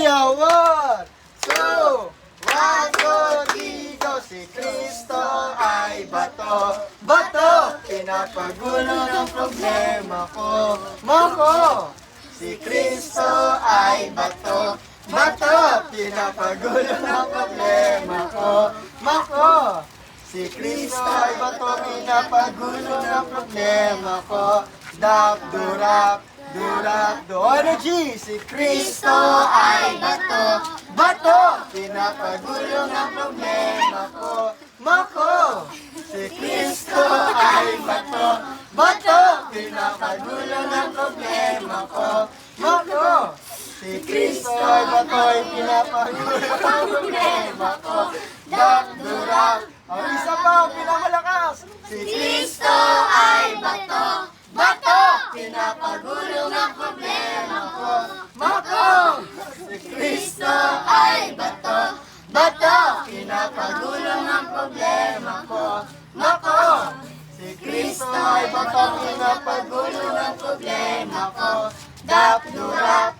One, two, dito si Kristo ay bato. Bato, pinapagulo ng problema ko. Mako, si Kristo ay bato. Bato, pinapagulo ng problema ko. Mako, si Kristo ay bato, pinapagulo ng problema ko. Dap, durap, durap, do. Energy, si Kristo ay bato. Bato, pinapagulo ng problema ko. Mako, si Kristo ay bato. Bato, pinapagulo ng problema ko. Mako, si Kristo ay bato, pinapagulo ng problema ko. Dap, durap, ang isa pa, pinamalakas. Si Kristo ay bato. Bato, pinapagulo ng problema ko. Mako, si Kristo ay bato. Bato, pinapagulo ng problema ko. Mako, si Kristo ay bato, pinapagulo ng problema ko. Dap, durap,